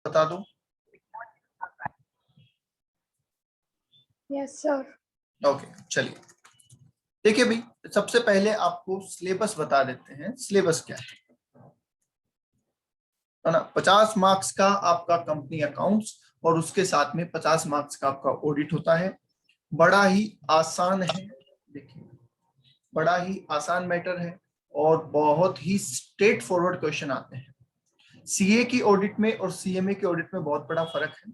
बता दो। Yes sir. Okay चलिए, देखिए भाई, सबसे पहले आपको सिलेबस बता देते हैं। सिलेबस क्या है ना। 50 मार्क्स का आपका कंपनी अकाउंट्स और उसके साथ में 50 मार्क्स का आपका ऑडिट होता है। बड़ा ही आसान है, देखिए बड़ा ही आसान मैटर है और बहुत ही स्ट्रेट फॉरवर्ड क्वेश्चन आते हैं। सीए की ऑडिट में और सीएमए के ऑडिट में बहुत बड़ा फर्क है,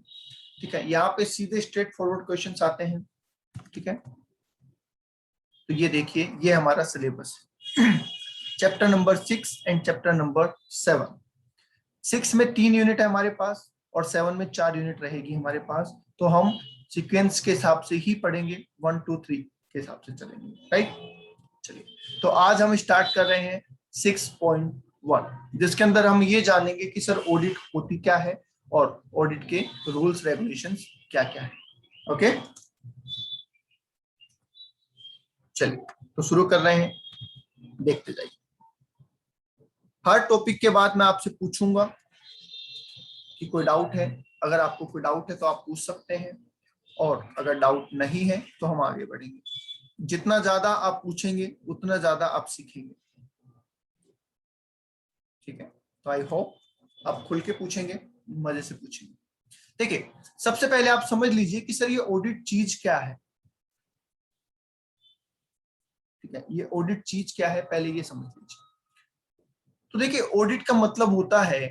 ठीक है। यहाँ पे सीधे स्ट्रेट फॉरवर्ड क्वेश्चंस आते हैं, ठीक है। तो ये देखिए, ये हमारा सिलेबस है। Chapter number 6 and chapter number 7। 6 में 3 यूनिट है हमारे पास और 7 में 4 यूनिट रहेगी हमारे पास। तो हम सीक्वेंस के हिसाब से ही पढ़ेंगे, 1 2 3 के हिसाब से चलेंगे, राइट। चलिए, तो आज हम स्टार्ट कर रहे हैं 6.1, जिसके अंदर हम ये जानेंगे कि सर ऑडिट होती क्या है और ऑडिट के रूल्स रेगुलेशंस क्या क्या है। ओके चलिए, तो शुरू कर रहे हैं, देखते जाइए। हर टॉपिक के बाद मैं आपसे पूछूंगा कि कोई डाउट है। अगर आपको कोई डाउट है तो आप पूछ सकते हैं, और अगर डाउट नहीं है तो हम आगे बढ़ेंगे। जितना ज्यादा आप पूछेंगे उतना ज्यादा आप सीखेंगे, ठीक है। तो आई होप आप खुल के पूछेंगे, मजे से पूछेंगे। देखिए, सबसे पहले आप समझ लीजिए कि सर ये ऑडिट चीज क्या है, ठीक है। ये ऑडिट चीज क्या है, पहले ये समझ लीजिए। तो देखिए, ऑडिट का मतलब होता है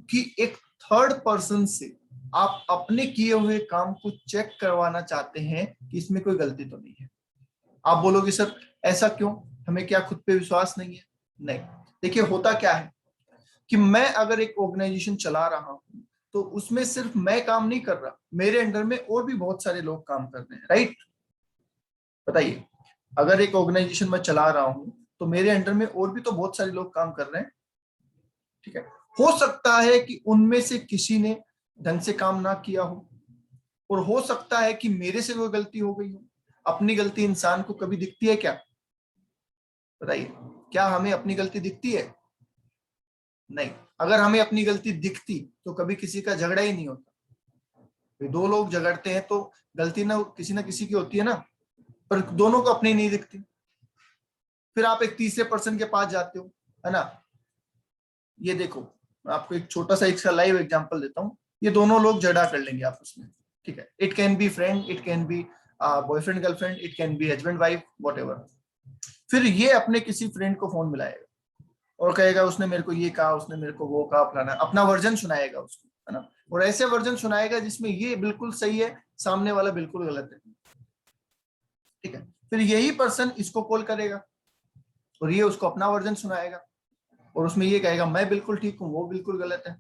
कि एक थर्ड पर्सन से आप अपने किए हुए काम को चेक करवाना चाहते हैं कि इसमें कोई गलती तो नहीं है। आप बोलोगे सर ऐसा क्यों, हमें क्या खुद पे विश्वास नहीं है? नहीं, देखिए होता क्या है कि मैं अगर एक ऑर्गेनाइजेशन चला रहा हूं तो उसमें सिर्फ मैं काम नहीं कर रहा, मेरे अंडर में और भी बहुत सारे लोग काम कर रहे हैं, राइट। बताइए, अगर एक ऑर्गेनाइजेशन मैं चला रहा हूं तो मेरे अंडर में और भी तो बहुत सारे लोग काम कर रहे हैं, ठीक है। हो सकता है कि उनमें से किसी ने ढंग से काम ना किया हो, और हो सकता है कि मेरे से कोई गलती हो गई हो। अपनी गलती इंसान को कभी दिखती है क्या? बताइए, क्या हमें अपनी गलती दिखती है? नहीं। अगर हमें अपनी गलती दिखती तो कभी किसी का झगड़ा ही नहीं होता। दो लोग झगड़ते हैं तो गलती ना किसी की होती है ना, पर दोनों को अपनी नहीं दिखती। फिर आप एक तीसरे पर्सन के पास जाते हो, है ना। ये देखो, मैं आपको एक छोटा सा इसका लाइव एग्जांपल देता हूँ। ये दोनों लोग झगड़ा कर लेंगे आपस में, ठीक है। It can be friend, it can be boyfriend girlfriend, it can be husband wife, whatever. फिर ये अपने किसी फ्रेंड को फोन मिलाएगा और कहेगा उसने मेरे को ये कहा, उसने मेरे को वो कहा, फलाना, अपना वर्जन सुनाएगा उसको, है ना। और ऐसे वर्जन सुनाएगा जिसमें ये बिल्कुल सही है, सामने वाला बिल्कुल गलत है, ठीक है। फिर यही पर्सन इसको कॉल करेगा और ये उसको अपना वर्जन सुनाएगा और उसमें ये कहेगा मैं बिल्कुल ठीक हूँ, वो बिल्कुल गलत है।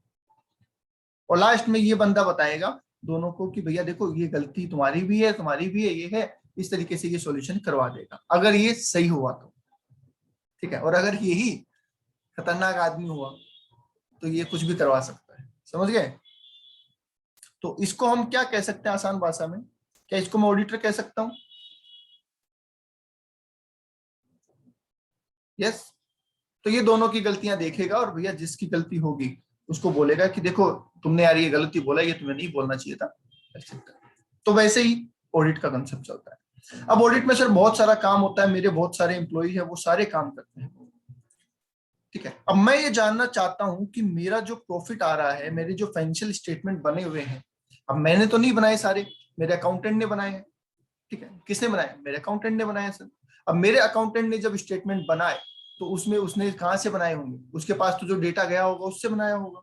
और लास्ट में ये बंदा बताएगा दोनों को कि भैया देखो, ये गलती तुम्हारी भी है, तुम्हारी भी है, ये है, इस तरीके से ये सॉल्यूशन करवा देगा, अगर ये सही हुआ तो, ठीक है। और अगर यही खतरनाक आदमी हुआ तो ये कुछ भी करवा सकता है, समझ गए। तो इसको हम क्या कह सकते हैं आसान भाषा में? क्या इसको मैं ऑडिटर कह सकता हूं? यस। तो ये दोनों की गलतियां देखेगा और भैया जिसकी गलती होगी उसको बोलेगा कि देखो तुमने यार ये गलती बोला, ये तुम्हें नहीं बोलना चाहिए था, एक्सेप्ट। तो वैसे ही ऑडिट का कंसेप्ट चलता है। अब ऑडिट में सर बहुत सारा काम होता है, मेरे बहुत सारे एम्प्लॉई है, वो सारे काम करते हैं, ठीक है। अब मैं ये जानना चाहता हूं कि मेरा जो प्रॉफिट आ रहा है, मेरे जो फाइनेंशियल स्टेटमेंट बने हुए हैं, अब मैंने तो नहीं बनाए सारे, मेरे अकाउंटेंट ने बनाए हैं, ठीक है। किसने बनाए? मेरे अकाउंटेंट ने बनाए सर। अब मेरे अकाउंटेंट ने जब स्टेटमेंट बनाए तो उसमें उसने कहाँ से बनाए होंगे? उसके पास तो जो डेटा गया होगा उससे बनाया होगा।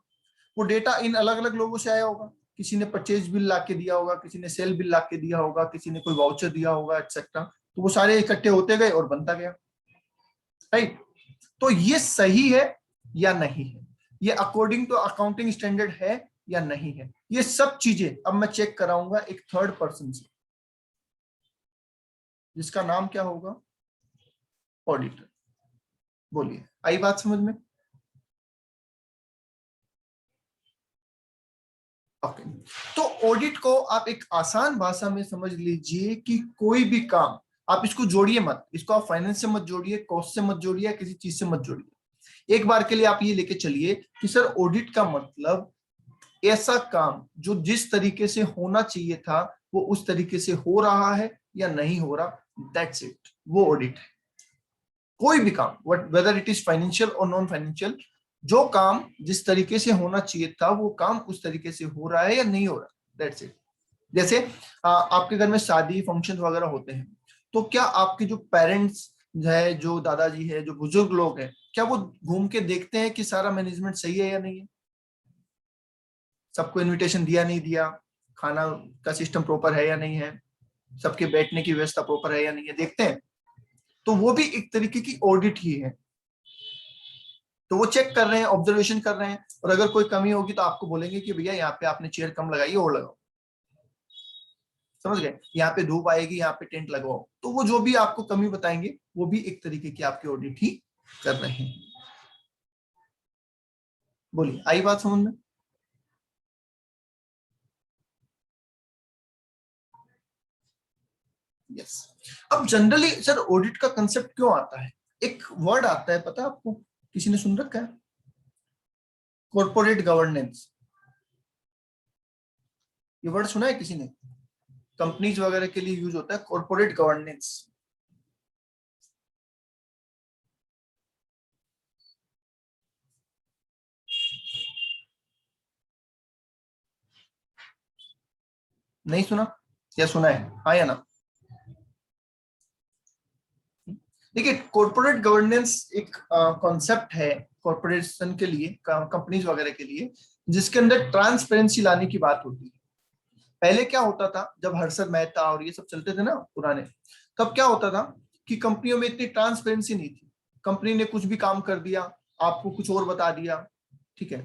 वो डेटा इन अलग अलग लोगों से आया होगा, किसी ने परचेज बिल ला के दिया होगा, किसी ने सेल बिल ला के दिया होगा, किसी ने कोई वाउचर दिया होगा, एक्सेट्रा। तो वो सारे इकट्ठे होते गए और बनता गया, राइट। तो ये सही है या नहीं है, ये अकॉर्डिंग टू अकाउंटिंग स्टैंडर्ड है या नहीं है, ये सब चीजें अब मैं चेक कराऊंगा एक थर्ड पर्सन से, जिसका नाम क्या होगा? ऑडिटर। बोलिए, आई बात समझ में? ओके। तो ऑडिट को आप एक आसान भाषा में समझ लीजिए कि कोई भी काम, आप इसको जोड़िए मत, इसको आप फाइनेंस से मत जोड़िए, कॉस्ट से मत जोड़िए, किसी चीज से मत जोड़िए। एक बार के लिए आप ये लेके चलिए कि सर ऑडिट का मतलब ऐसा काम जो जिस तरीके से होना चाहिए था वो उस तरीके से हो रहा है या नहीं हो रहा, दैट्स इट, वो ऑडिट है। कोई भी काम, वेदर इट इज फाइनेंशियल और नॉन फाइनेंशियल, जो काम जिस तरीके से होना चाहिए था वो काम उस तरीके से हो रहा है या नहीं हो रहा, दैट्स इट। जैसे आपके घर में शादी फंक्शन वगैरह होते हैं, तो क्या आपके जो पेरेंट्स है, जो दादाजी है, जो बुजुर्ग लोग हैं, क्या वो घूम के देखते हैं कि सारा मैनेजमेंट सही है या नहीं है, सबको इनविटेशन दिया नहीं दिया, खाना का सिस्टम प्रॉपर है या नहीं है, सबके बैठने की व्यवस्था प्रॉपर है या नहीं है, देखते हैं? तो वो भी एक तरीके की ऑडिट ही है। तो वो चेक कर रहे हैं, ऑब्जर्वेशन कर रहे हैं, और अगर कोई कमी होगी तो आपको बोलेंगे कि भैया यहाँ पे आपने चेयर कम लगाई और लगाओ, समझ गए, यहाँ पे धूप आएगी, यहाँ पे टेंट लगवाओ। तो वो जो भी आपको कमी बताएंगे वो भी एक तरीके की आपकी ऑडिट ही कर रहे हैं। बोलिए, आई बात समझ में? यस। अब जनरली सर ऑडिट का कंसेप्ट क्यों आता है? एक वर्ड आता है, पता है आपको? किसी ने सुन रखा है? Corporate governance. ये वर्ड सुना है किसी ने? कंपनीज वगैरह के लिए यूज होता है कॉर्पोरेट गवर्नेंस। नहीं सुना? या सुना है, हाँ या ना? देखिए, कॉर्पोरेट गवर्नेंस एक कॉन्सेप्ट है कॉर्पोरेशन के लिए, कंपनीज वगैरह के लिए, जिसके अंदर ट्रांसपेरेंसी लाने की बात होती है। पहले क्या होता था, जब हर्षद मेहता और ये सब चलते थे ना पुराने, तब क्या होता था कि कंपनियों में इतनी ट्रांसपेरेंसी नहीं थी। कंपनी ने कुछ भी काम कर दिया, आपको कुछ और बता दिया, ठीक है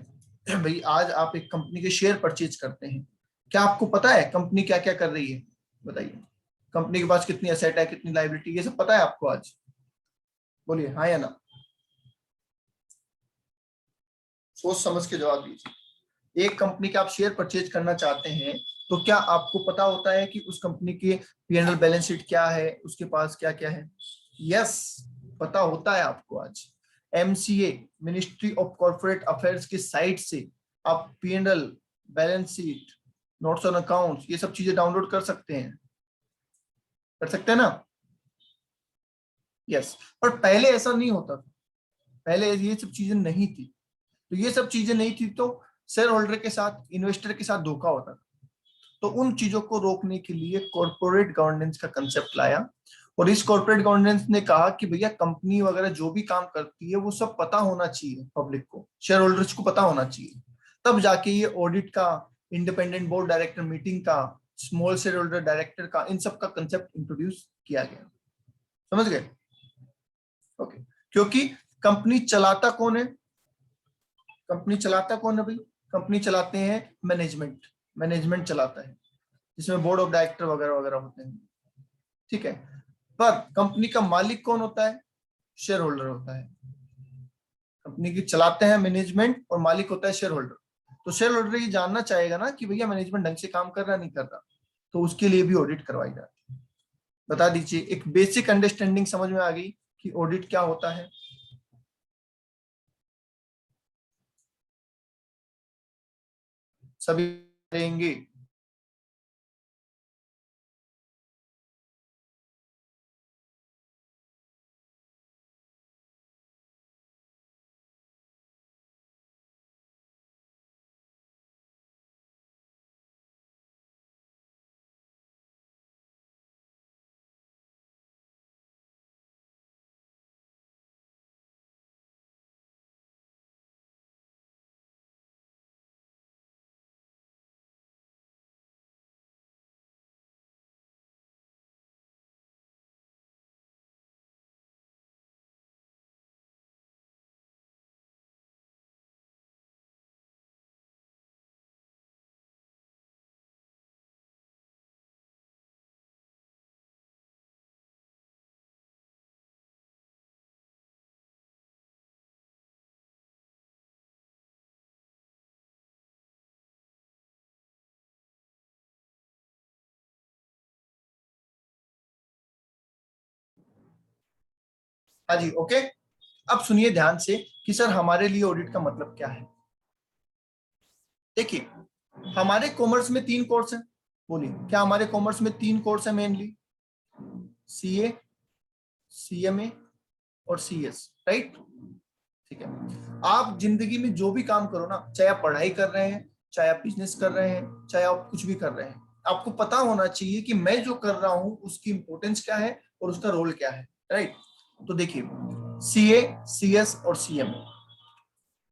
भाई। आज आप एक कंपनी के शेयर परचेज करते हैं, क्या आपको पता है कंपनी क्या क्या कर रही है? बताइए, कंपनी के पास कितनी एसेट है, कितनी लाइबिलिटी, ये सब पता है आपको आज? बोलिए हाँ या ना। सोच समझ के जवाब दीजिए। एक कंपनी के आप शेयर परचेज करना चाहते हैं, तो क्या आपको पता होता है कि उस कंपनी की पीएनएल बैलेंस शीट क्या है, उसके पास क्या क्या है? यस, पता होता है आपको आज। MCA, ministry of corporate affairs की साइट से आप PNL, balance sheet, notes on accounts, ये सब चीजें डाउनलोड कर सकते हैं, कर सकते हैं ना? यस। पर पहले ऐसा नहीं होता था, पहले ये सब चीजें नहीं थी। तो ये सब चीजें नहीं थी तो शेयर होल्डर के साथ, इन्वेस्टर के साथ धोखा होता था। तो उन चीजों को रोकने के लिए कॉर्पोरेट गवर्नेंस का कंसेप्ट लाया। और इस कॉर्पोरेट गवर्नेंस ने कहा कि भैया कंपनी वगैरह जो भी काम करती है वो सब पता होना चाहिए, पब्लिक को, शेयर होल्डर्स को पता होना चाहिए। तब जाके ये ऑडिट का, इंडिपेंडेंट बोर्ड डायरेक्टर मीटिंग का, स्मॉल शेयर होल्डर डायरेक्टर का, इन सब का कंसेप्ट इंट्रोड्यूस किया गया। समझ गए? ओके। क्योंकि कंपनी चलाता कौन है? कंपनी चलाता कौन है भाई? कंपनी चलाते हैं मैनेजमेंट, मैनेजमेंट चलाता है, जिसमें बोर्ड ऑफ डायरेक्टर वगैरह वगैरह होते हैं, ठीक है। पर कंपनी का मालिक कौन होता है? शेयर होल्डर होता है। कंपनी की चलाते हैं मैनेजमेंट और मालिक होता है शेयर होल्डर। तो शेयर होल्डर ये जानना चाहेगा ना कि भैया मैनेजमेंट ढंग से काम कर रहा नहीं कर रहा, तो उसके लिए भी ऑडिट करवाई जाती है। बता दीजिए, एक बेसिक अंडरस्टैंडिंग समझ में आ गई कि ऑडिट क्या होता है? सभी देंगे। हाँ जी, ओके। अब सुनिए ध्यान से कि सर हमारे लिए ऑडिट का मतलब क्या है। देखिए हमारे कॉमर्स में 3 कोर्स हैं, बोलिए क्या हमारे कॉमर्स में 3 कोर्स है मेनली? सीए, सीएमए और सीएस, राइट? ठीक है। आप जिंदगी में जो भी काम करो ना, चाहे आप पढ़ाई कर रहे हैं, चाहे आप बिजनेस कर रहे हैं, चाहे आप कुछ भी कर रहे हैं, आपको पता होना चाहिए कि मैं जो कर रहा हूं उसकी इंपॉर्टेंस क्या है और उसका रोल क्या है, राइट? तो देखिए सीए, सीएस और सीएमए।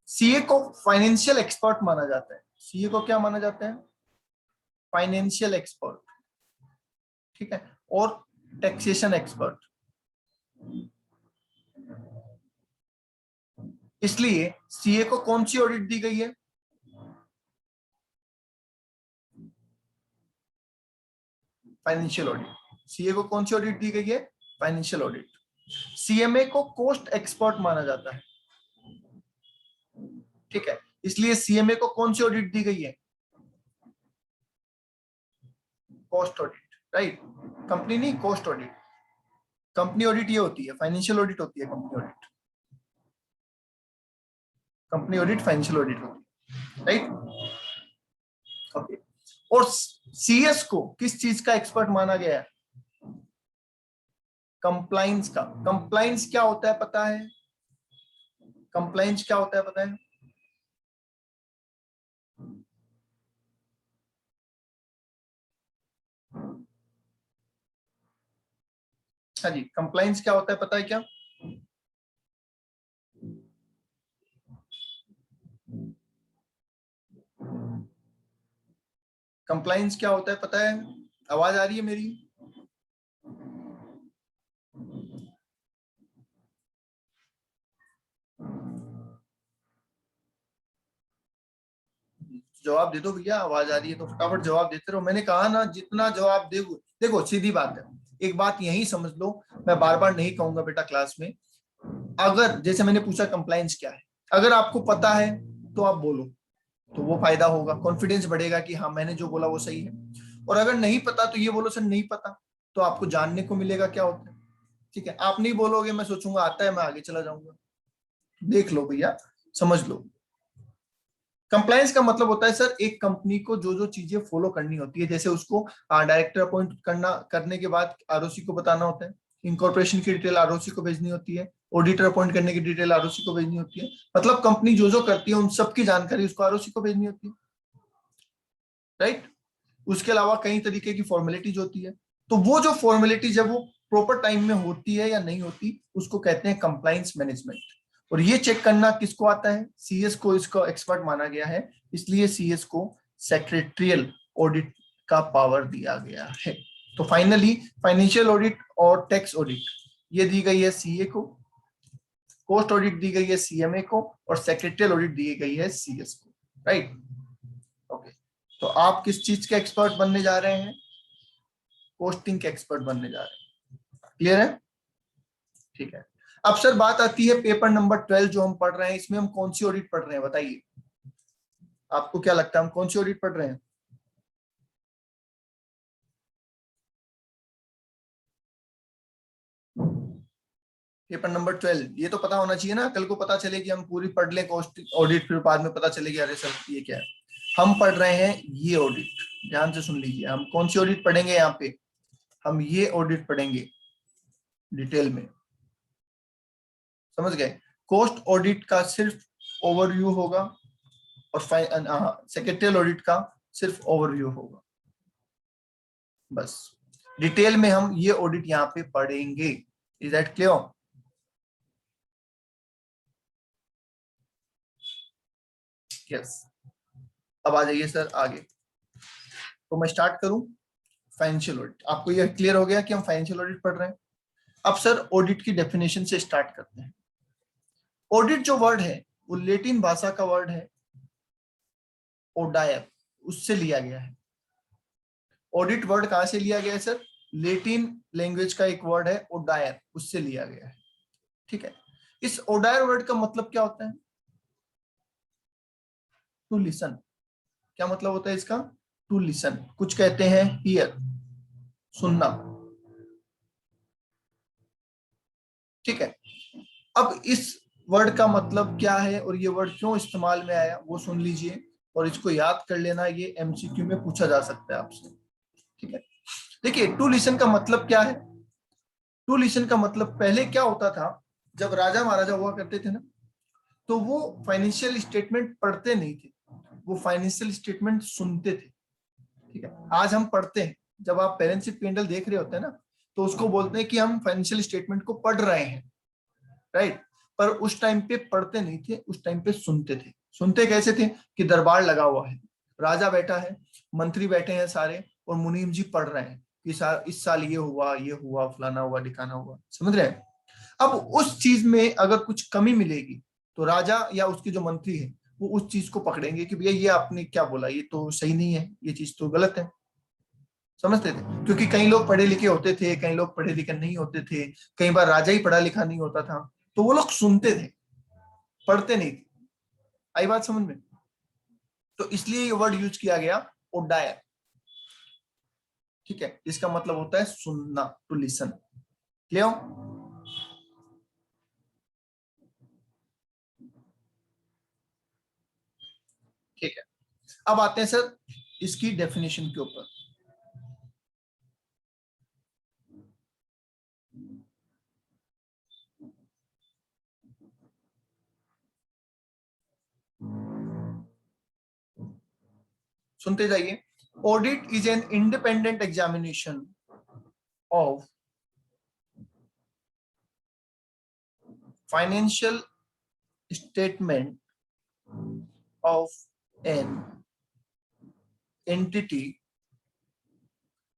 सीए को फाइनेंशियल एक्सपर्ट माना जाता है। सीए को क्या माना जाता है? फाइनेंशियल एक्सपर्ट, ठीक है, और टैक्सेशन एक्सपर्ट। इसलिए सीए को कौन सी ऑडिट दी गई है? Financial audit. सीए को कौन सी ऑडिट दी गई है? Financial audit. सीएमए को कॉस्ट एक्सपर्ट माना जाता है, ठीक है, इसलिए सीएमए को कौन सी ऑडिट दी गई है? Cost audit, right? कंपनी नहीं, कॉस्ट ऑडिट। कंपनी ऑडिट ये होती है, फाइनेंशियल ऑडिट होती है company audit. Company audit financial audit होती है, राइट? ओके। और सीएस को किस चीज का एक्सपर्ट माना गया है? कंप्लाइंस का। कंप्लाइंस क्या होता है पता है? कंप्लाइंस क्या होता है पता है? हाँ जी, कंप्लाइंस क्या होता है पता है क्या? कंप्लाइंस क्या होता है पता है? आवाज आ रही है मेरी? जवाब दे दो भैया, आवाज आ रही है तो फटाफट जवाब देते रहो। मैंने कहा ना जितना जवाब दे, देखो सीधी बात है, एक बात यही समझ लो, मैं बार बार नहीं कहूंगा बेटा क्लास में। अगर जैसे मैंने पूछा कंप्लाइंस क्या है, अगर आपको पता है तो आप बोलो, तो वो फायदा होगा, कॉन्फिडेंस बढ़ेगा कि हाँ मैंने जो बोला वो सही है। और अगर नहीं पता तो ये बोलो सर नहीं पता, तो आपको जानने को मिलेगा क्या होता है, ठीक है? आप नहीं बोलोगे, मैं सोचूंगा आता है, मैं आगे चला जाऊंगा। देख लो भैया, समझ लो। कंप्लायंस का मतलब होता है सर एक कंपनी को जो जो चीजें फॉलो करनी होती है, जैसे उसको डायरेक्टर अपॉइंट करने के बाद आरओसी को बताना होता है, इनकॉर्पोरेशन की डिटेल आरओसी को भेजनी होती है, ऑडिटर अपॉइंट करने की डिटेल आरओसी को भेजनी होती है। मतलब कंपनी जो जो करती है उन सबकी जानकारी उसको आरओसी को भेजनी होती है, राइट? उसके अलावा कई तरीके की फॉर्मेलिटीज होती है, तो वो जो फॉर्मेलिटीज है वो प्रॉपर टाइम में होती है या नहीं होती, उसको कहते हैं कंप्लायंस मैनेजमेंट। और ये चेक करना किसको आता है? सीएस को इसको एक्सपर्ट माना गया है, इसलिए सीएस को सेक्रेटरियल ऑडिट का पावर दिया गया है। तो फाइनली फाइनेंशियल ऑडिट और टैक्स ऑडिट ये दी गई है सीए को, कॉस्ट ऑडिट दी गई है सीएमए को, और सेक्रेटरियल ऑडिट दी गई है सीएस को, राइट? ओके, तो आप किस चीज के एक्सपर्ट बनने जा रहे हैं? पोस्टिंग के एक्सपर्ट बनने जा रहे हैं, क्लियर है? ठीक है। अब सर बात आती है पेपर नंबर 12 जो हम पढ़ रहे हैं, इसमें हम कौन सी ऑडिट पढ़ रहे हैं बताइए? आपको क्या लगता है हम कौन सी ऑडिट पढ़ रहे हैं? पेपर नंबर 12, ये तो पता होना चाहिए ना, कल को पता चले कि हम पूरी पढ़ लें कॉस्ट ऑडिट, फिर बाद में पता चले कि अरे सर ये क्या है। हम पढ़ रहे हैं ये ऑडिट, ध्यान से सुन लीजिए, हम कौन सी ऑडिट पढ़ेंगे यहाँ पे? हम ये ऑडिट पढ़ेंगे डिटेल में, समझ गए? कॉस्ट ऑडिट का सिर्फ ओवरव्यू होगा और सेक्रेटरियल ऑडिट का सिर्फ ओवरव्यू होगा, बस। डिटेल में हम ये ऑडिट यहाँ पे पढ़ेंगे। Is that clear? यस। अब आ जाइए सर आगे, तो मैं स्टार्ट करूं। फाइनेंशियल ऑडिट, आपको ये क्लियर हो गया कि हम फाइनेंशियल ऑडिट पढ़ रहे हैं। अब सर ऑडिट की डेफिनेशन से स्टार्ट करते हैं। ऑडिट जो वर्ड है वो लेटिन भाषा का वर्ड है ओडायर, उससे लिया गया है। ऑडिट वर्ड कहां से लिया गया है सर? लेटिन लैंग्वेज का एक वर्ड है ओडायर, उससे लिया गया है, ठीक है? इस ओडायर वर्ड का मतलब क्या होता है? To listen. क्या मतलब होता है इसका? To listen. कुछ कहते हैं हियर, सुनना, ठीक है? अब इस वर्ड का मतलब क्या है और ये वर्ड क्यों इस्तेमाल में आया वो सुन लीजिए। और इसको याद कर लेना, ये एमसीक्यू में पूछा जा सकता है आपसे। ठीक है, देखिए टू लिसन का मतलब क्या है। टू लिसन का मतलब पहले क्या होता था, जब राजा महाराजा हुआ करते थे ना, तो वो फाइनेंशियल स्टेटमेंट पढ़ते नहीं थे, वो फाइनेंशियल स्टेटमेंट सुनते थे। ठीक है, आज हम पढ़ते हैं, जब आप बैलेंस शीट P&L देख रहे होते हैं ना, तो उसको बोलते हैं कि हम फाइनेंशियल स्टेटमेंट को पढ़ रहे हैं, राइट। पर उस टाइम पे पढ़ते नहीं थे, उस टाइम पे सुनते थे। सुनते कैसे थे कि दरबार लगा हुआ है, राजा बैठा है, मंत्री बैठे हैं सारे, और मुनीम जी पढ़ रहे हैं कि इस साल ये हुआ, फलाना हुआ, ढिकाना हुआ, समझ रहे हैं। अब उस चीज में अगर कुछ कमी मिलेगी तो राजा या उसके जो मंत्री है वो उस चीज को पकड़ेंगे कि भैया ये आपने क्या बोला, ये तो सही नहीं है, ये चीज तो गलत है। समझते थे, क्योंकि कई लोग पढ़े लिखे होते थे, कई लोग पढ़े लिखे नहीं होते थे, कई बार राजा ही पढ़ा लिखा नहीं होता था, तो वो लोग सुनते थे, पढ़ते नहीं थे। आई बात समझ में? तो इसलिए ये वर्ड यूज किया गया, ओडायर। ठीक है, इसका मतलब होता है सुनना, टू लिसन। क्लियर? ठीक है, अब आते हैं सर इसकी डेफिनेशन के ऊपर। सुनते जाइए। Audit is an independent examination of financial statement of an entity.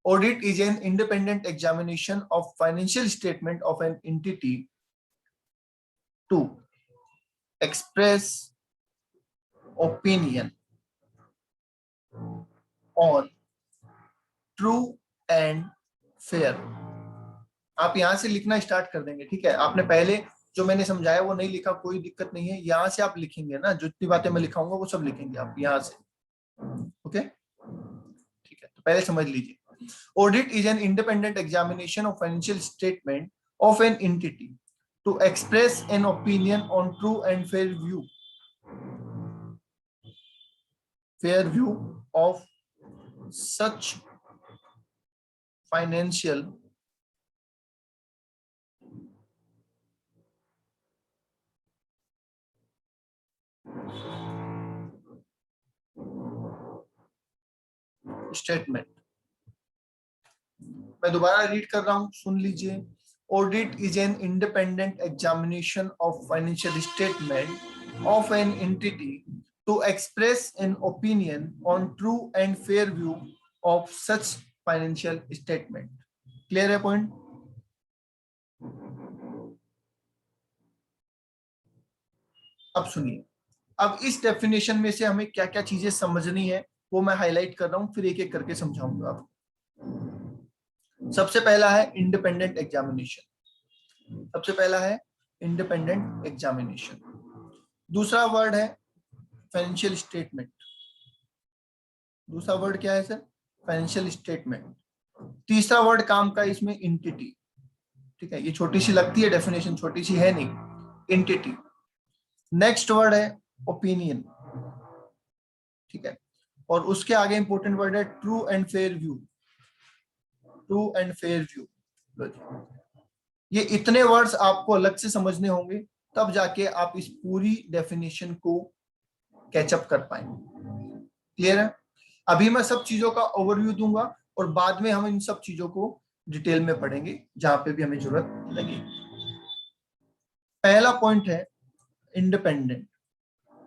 Audit is an independent examination of financial statement of an entity to express opinion on true and fair. आप यहां से लिखना start कर देंगे। ठीक है, आपने पहले जो मैंने समझाया वो नहीं लिखा, कोई दिक्कत नहीं है, यहां से आप लिखेंगे ना, जितनी बातें मैं लिखाऊंगा वो सब लिखेंगे आप यहां से। ओके, ठीक है, तो पहले समझ लीजिए। Audit is an independent examination of financial statement of an entity to express an opinion on true and fair view of such financial statement। मैं दोबारा रीड कर रहा हूं, सुन लीजिए। Audit is an independent examination of financial statement of an entity to express an opinion on true and fair view of such financial statement। Clear है point? अब सुनिए, अब इस डेफिनेशन में से हमें क्या क्या चीजें समझनी है वो मैं हाईलाइट कर रहा हूं, फिर एक एक करके समझाऊंगा आपको। सबसे पहला है इंडिपेंडेंट एग्जामिनेशन। सबसे पहला है इंडिपेंडेंट एग्जामिनेशन। दूसरा वर्ड है फाइनेंशियल स्टेटमेंट। दूसरा वर्ड क्या है सर? Financial statement. तीसरा वर्ड काम का इसमें इंटिटी। ठीक है, ये छोटी सी लगती है डेफिनेशन, छोटी सी है नहीं, इंटिटी। नेक्स्ट वर्ड है ओपिनियन। ठीक है, और उसके आगे इंपॉर्टेंट वर्ड है true and fair view. True and fair view. ये इतने वर्ड्स आपको अलग से समझने होंगे, तब जाके आप इस पूरी डेफिनेशन को कैचअप कर पाएंगे। क्लियर है? अभी मैं सब चीजों का ओवरव्यू दूंगा और बाद में हम इन सब चीजों को डिटेल में पढ़ेंगे जहां पे भी हमें जरूरत लगे। पहला पॉइंट है इंडिपेंडेंट।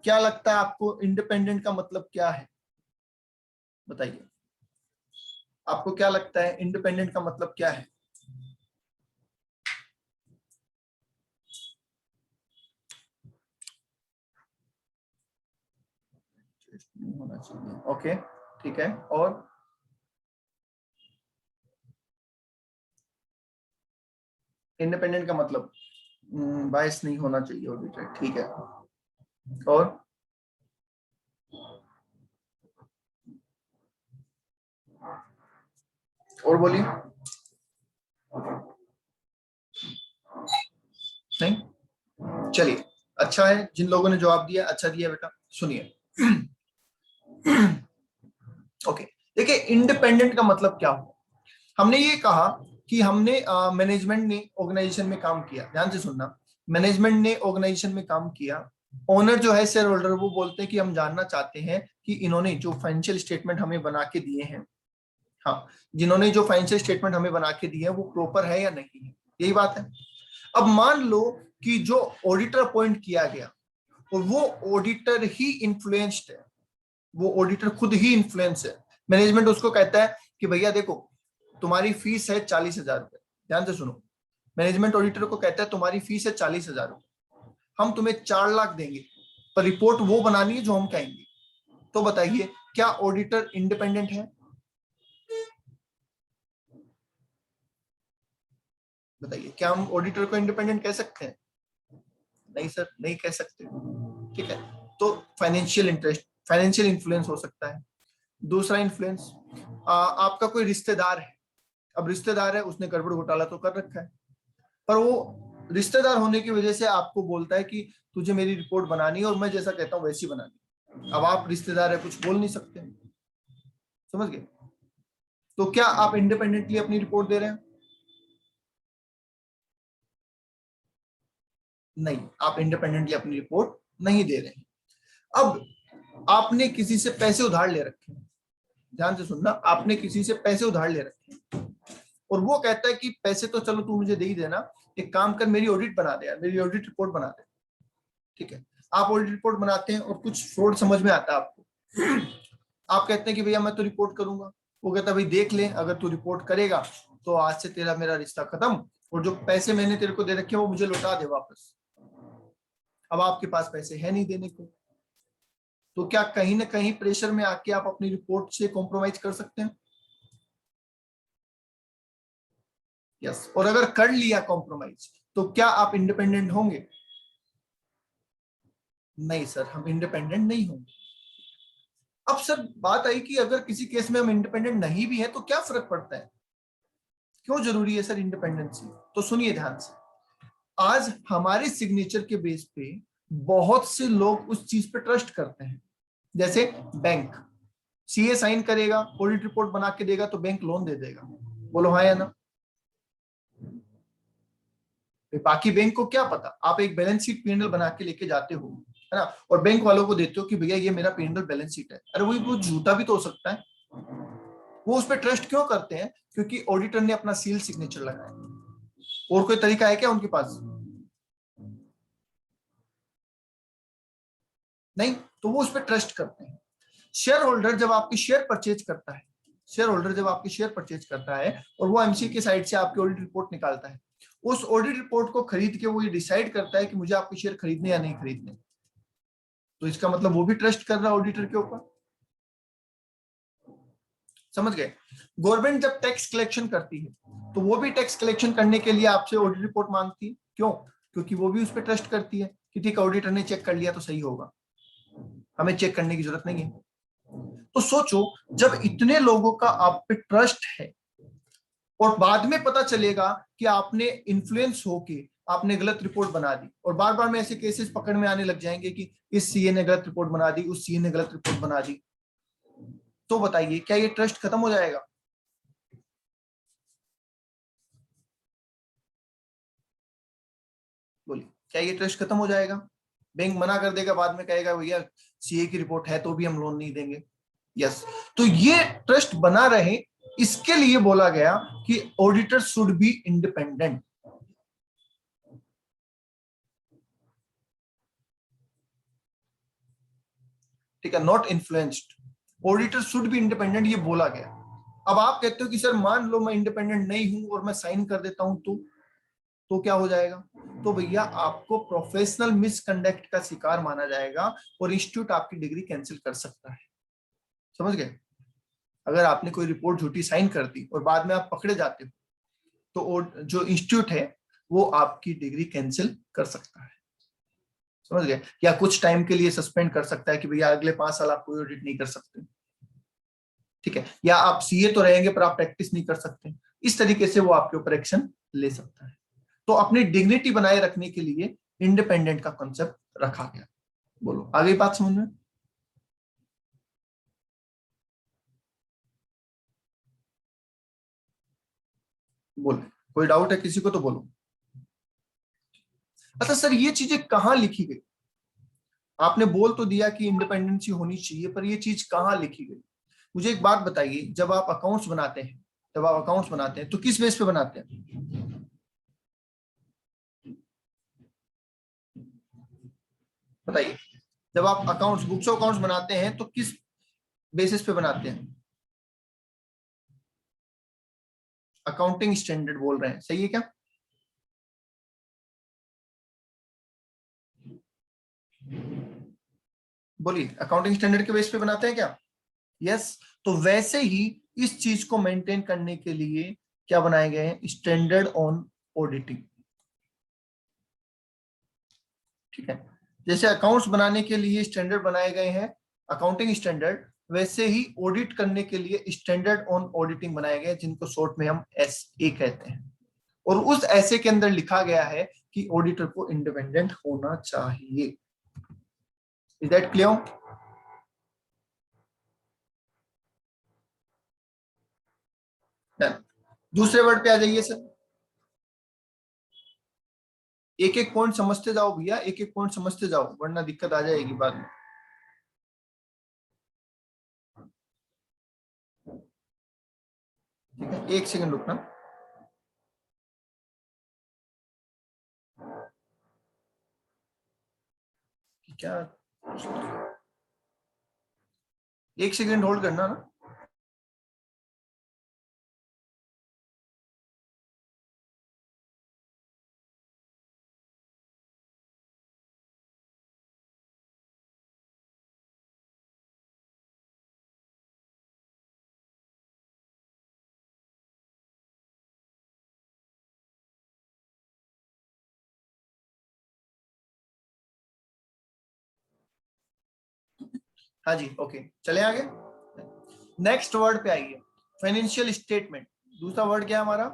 क्या लगता है आपको इंडिपेंडेंट का मतलब क्या है? बताइए, आपको क्या लगता है इंडिपेंडेंट का मतलब क्या है? नहीं होना चाहिए, ओके, ठीक है। और इंडिपेंडेंट का मतलब बायस नहीं होना चाहिए ऑडिटर, ठीक है। और बोलिए। नहीं, चलिए, अच्छा है जिन लोगों ने जवाब दिया, अच्छा दिया बेटा। सुनिए, ओके, देखिए इंडिपेंडेंट का मतलब क्या हुआ। हमने ये कहा कि हमने मैनेजमेंट ने ऑर्गेनाइजेशन में काम किया, ध्यान से सुनना, मैनेजमेंट ने ऑर्गेनाइजेशन में काम किया, ओनर जो है शेयर होल्डर वो बोलते हैं कि हम जानना चाहते हैं कि इन्होंने जो फाइनेंशियल स्टेटमेंट हमें बना के दिए हैं, हाँ, जिन्होंने जो फाइनेंशियल स्टेटमेंट हमें बना के दिए हैं वो प्रॉपर है या नहीं है, यही बात है। अब मान लो कि जो ऑडिटर अपॉइंट किया गया और वो ऑडिटर ही इन्फ्लुएंस्ड है, वो ऑडिटर खुद ही इन्फ्लुएंस है, मैनेजमेंट उसको कहता है कि भैया देखो तुम्हारी फीस है 40,000 रुपए, ध्यान से सुनो, मैनेजमेंट ऑडिटर को कहता है तुम्हारी फीस है 40,000 रुपए, हम तुम्हें 4 लाख देंगे पर रिपोर्ट वो बनानी है जो हम कहेंगे। तो बताइए क्या ऑडिटर इंडिपेंडेंट है? बताइए क्या हम ऑडिटर को इंडिपेंडेंट कह सकते हैं? नहीं सर, नहीं कह सकते। ठीक है, तो फाइनेंशियल इंटरेस्ट, फाइनेंशियल इन्फ्लुएंस हो सकता है। दूसरा इन्फ्लुएंस, आपका कोई रिश्तेदार है, अब रिश्तेदार है उसने गड़बड़ घोटाला तो कर रखा है, पर वो रिश्तेदार होने की वजह से आपको बोलता है कि तुझे मेरी रिपोर्ट बनानी है और मैं जैसा कहता हूं वैसी बनानी। अब आप रिश्तेदार है, कुछ बोल नहीं सकते, समझ गए? तो क्या आप इंडिपेंडेंटली अपनी रिपोर्ट दे रहे हैं? नहीं, आप इंडिपेंडेंटली अपनी रिपोर्ट नहीं दे रहे हैं। अब आपने किसी से पैसे उधार ले रखे हैं, ध्यान से सुनना, आपने किसी से पैसे उधार ले रखे हैं और वो कहता है कि पैसे तो चलो तू मुझे दे ही देना, एक काम कर मेरी ऑडिट बना दे यार, मेरी ऑडिट रिपोर्ट बना दे। ठीक है, आप ऑडिट रिपोर्ट बनाते हैं और कुछ फ्रॉड समझ में आता है आपको, आप कहते हैं कि भैया मैं तो रिपोर्ट करूंगा, वो कहता है भाई देख ले, अगर तू रिपोर्ट करेगा तो आज से तेरा मेरा रिश्ता खत्म और जो पैसे मैंने तेरे को दे रखे हैं वो मुझे लौटा दे वापस। अब आपके पास पैसे है नहीं देने को, तो क्या कहीं ना कहीं प्रेशर में आके आप अपनी रिपोर्ट से कॉम्प्रोमाइज कर सकते हैं? यस, और अगर कर लिया कॉम्प्रोमाइज तो क्या आप इंडिपेंडेंट होंगे? नहीं सर, हम इंडिपेंडेंट नहीं होंगे। अब सर बात आई कि अगर किसी केस में हम इंडिपेंडेंट नहीं भी हैं तो क्या फर्क पड़ता है, क्यों जरूरी है सर इंडिपेंडेंसी? तो सुनिए ध्यान से, आज हमारे सिग्नेचर के बेस पे बहुत से लोग उस चीज पे ट्रस्ट करते हैं। जैसे बैंक, सीए साइन करेगा, ऑडिट रिपोर्ट बना के देगा तो बैंक लोन दे देगा, बोलो हाँ या ना? बाकी बैंक को क्या पता, आप एक बैलेंस शीट पी बना के लेके जाते हो, है ना, और बैंक वालों को देते हो कि भैया ये मेरा पी बैलेंस शीट है, अरे वो झूठा भी तो हो सकता है। वो उस पर ट्रस्ट क्यों करते हैं? क्योंकि ऑडिटर ने अपना सील सिग्नेचर लगाया। और कोई तरीका है क्या उनके पास? नहीं, तो वो उस पर ट्रस्ट करते हैं। शेयर होल्डर जब आपकी शेयर परचेज करता है, शेयर होल्डर जब आपकी शेयर परचेज करता है और वो एमसी के साइड से आपकी ऑडिट रिपोर्ट निकालता है, उस ऑडिट रिपोर्ट को खरीद के वो ये डिसाइड करता है कि मुझे आपके शेयर खरीदने या नहीं खरीदने। तो इसका मतलब वो भी ट्रस्ट कर रहा है ऑडिटर के ऊपर, समझ गए? गवर्नमेंट जब टैक्स कलेक्शन करती है तो वो भी टैक्स कलेक्शन करने के लिए आपसे ऑडिट रिपोर्ट मांगती है, क्यों? क्योंकि वो भी उस पर ट्रस्ट करती है कि ठीक है ऑडिटर ने चेक कर लिया तो सही होगा, हमें चेक करने की जरूरत नहीं है। तो सोचो, जब इतने लोगों का आप पे ट्रस्ट है और बाद में पता चलेगा कि आपने इन्फ्लुएंस होके आपने गलत रिपोर्ट बना दी, और बार बार में ऐसे केसेस पकड़ में आने लग जाएंगे कि इस सीए ने गलत रिपोर्ट बना दी, उस सीए ने गलत रिपोर्ट बना दी, तो बताइए क्या ये ट्रस्ट खत्म हो जाएगा? बोलिए, क्या ये ट्रस्ट खत्म हो जाएगा? बैंक मना कर देगा, बाद में कहेगा भैया सीए की रिपोर्ट है तो भी हम लोन नहीं देंगे। यस, तो ये ट्रस्ट बना रहे इसके लिए बोला गया कि ऑडिटर शुड बी इंडिपेंडेंट। ठीक है, not influenced, auditor should be independent, ये बोला गया। अब आप कहते हो कि सर मान लो मैं इंडिपेंडेंट नहीं हूं और मैं साइन कर देता हूं तो क्या हो जाएगा? तो भैया आपको प्रोफेशनल मिसकंडक्ट का शिकार माना जाएगा और इंस्टीट्यूट आपकी डिग्री कैंसिल कर सकता है, समझ गए? अगर आपने कोई रिपोर्ट झूठी साइन कर दी और बाद में आप पकड़े जाते हो तो जो इंस्टीट्यूट है वो आपकी डिग्री कैंसिल कर सकता है, समझ गए? या कुछ टाइम के लिए सस्पेंड कर सकता है कि भैया अगले 5 साल आप कोई ऑडिट नहीं कर सकते। ठीक है, या आप सीए तो रहेंगे पर आप प्रैक्टिस नहीं कर सकते, इस तरीके से वो आपके ऊपर एक्शन ले सकता है। तो अपनी डिग्निटी बनाए रखने के लिए इंडिपेंडेंट का कॉन्सेप्ट रखा गया। बोलो आ गई बात समझ में? बोलो, कोई डाउट है किसी को तो बोलो। अच्छा सर, ये चीजें कहाँ लिखी गई? आपने बोल तो दिया कि इंडिपेंडेंसी होनी चाहिए, पर ये चीज कहाँ लिखी गई? मुझे एक बात बताइए, जब आप अकाउंट्स बनाते हैं, तो किस बेस पे बनाते हैं? बताइए, जब आप अकाउंट्स, बुक्स ऑफ अकाउंट्स बनाते हैं तो किस बेसिस पे बनाते हैं? अकाउंटिंग स्टैंडर्ड बोल रहे हैं, सही है क्या? बोलिए, अकाउंटिंग स्टैंडर्ड के बेस पे बनाते हैं क्या? यस। तो वैसे ही इस चीज को मेंटेन करने के लिए क्या बनाए गए हैं? Standard on auditing. ठीक है, जैसे अकाउंट्स बनाने के लिए स्टैंडर्ड बनाए गए हैं, अकाउंटिंग स्टैंडर्ड, वैसे ही ऑडिट करने के लिए स्टैंडर्ड ऑन ऑडिटिंग बनाए गए, जिनको शॉर्ट में हम SA कहते हैं। और उस ऐसे के अंदर लिखा गया है कि ऑडिटर को इंडिपेंडेंट होना चाहिए। Is that clear? दूसरे वर्ड पे आ जाइए सर। एक एक पॉइंट समझते जाओ भैया, एक एक पॉइंट समझते जाओ, वरना दिक्कत आ जाएगी बाद में। ठीक है, एक सेकंड रुकना। क्या, एक सेकंड होल्ड करना ना। हाँ जी, ओके, चले आगे। नेक्स्ट वर्ड पे आइए, फाइनेंशियल स्टेटमेंट। दूसरा वर्ड क्या है हमारा?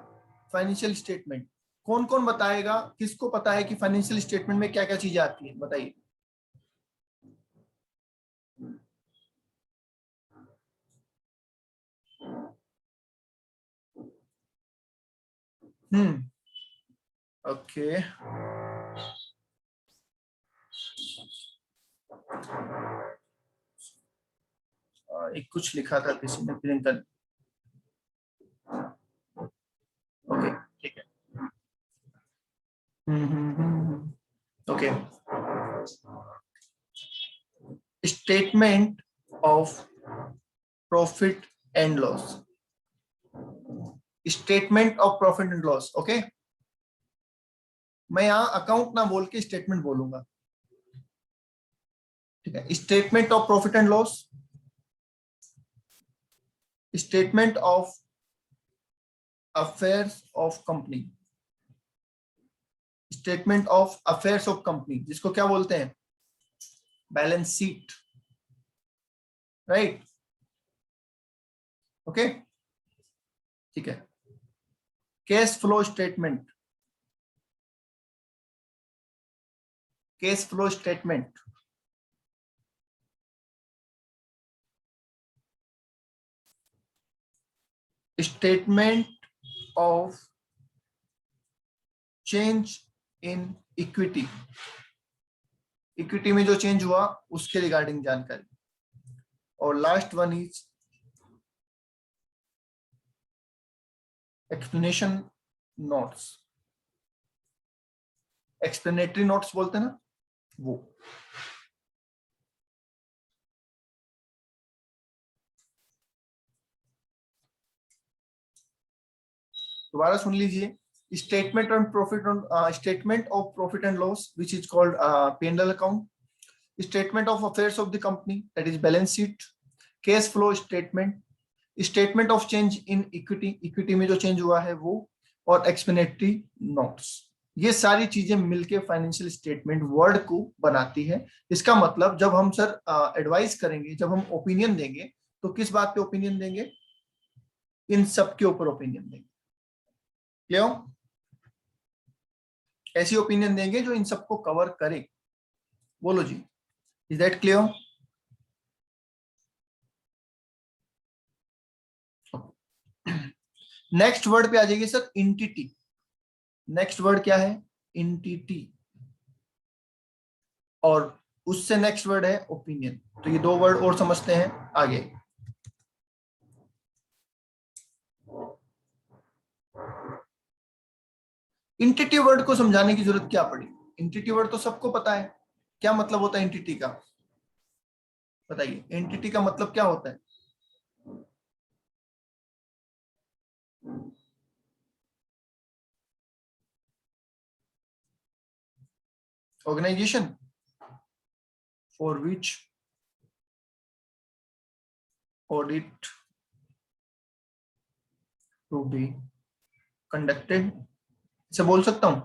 Financial statement. कौन कौन बताएगा, किसको पता है कि फाइनेंशियल स्टेटमेंट में क्या क्या चीजें आती है? बताइए। ओके, एक कुछ लिखा था किसी ने, प्रियंका। ओके, ठीक है। Okay, statement of profit and loss. Statement of profit and loss, okay. मैं यहाँ अकाउंट ना बोल के स्टेटमेंट बोलूंगा। ठीक है, statement of profit and loss, statement of affairs of company, statement of affairs of company, जिसको क्या बोलते हैं? Balance sheet, right? ओके, ठीक है। Cash flow statement, cash flow statement, statement of change in equity, equity में जो change हुआ उसके रिगार्डिंग जानकारी। और last one is explanation notes, explanatory notes बोलते हैं ना, वो। दोबारा सुन लीजिए। Statement on profit, on statement of profit and loss which is called P&L account, statement of affairs of the company that is balance sheet, cash flow statement, statement of change in equity, equity में जो change हुआ है वो, और explanatory notes. ये सारी चीजें मिलके फाइनेंशियल स्टेटमेंट वर्ड को बनाती है। इसका मतलब जब हम सर एडवाइस करेंगे, जब हम ओपिनियन देंगे, तो किस बात पे ओपिनियन देंगे? इन सब के ऊपर ओपिनियन देंगे। क्यों? ऐसी ओपिनियन देंगे जो इन सबको कवर करे। बोलो जी, is that clear? Next word पे आ जाइए सर, इंटिटी। नेक्स्ट वर्ड क्या है? इंटिटी। और उससे नेक्स्ट वर्ड है ओपिनियन। तो ये दो वर्ड और समझते हैं आगे। इंटिटी वर्ड को समझाने की जरूरत क्या पड़ी? इंटिटी वर्ड तो सबको पता है, क्या मतलब होता है एंटिटी का? बताइए, एंटिटी का मतलब क्या होता है? Organisation for which audit to be conducted, ऐसे बोल सकता हूं?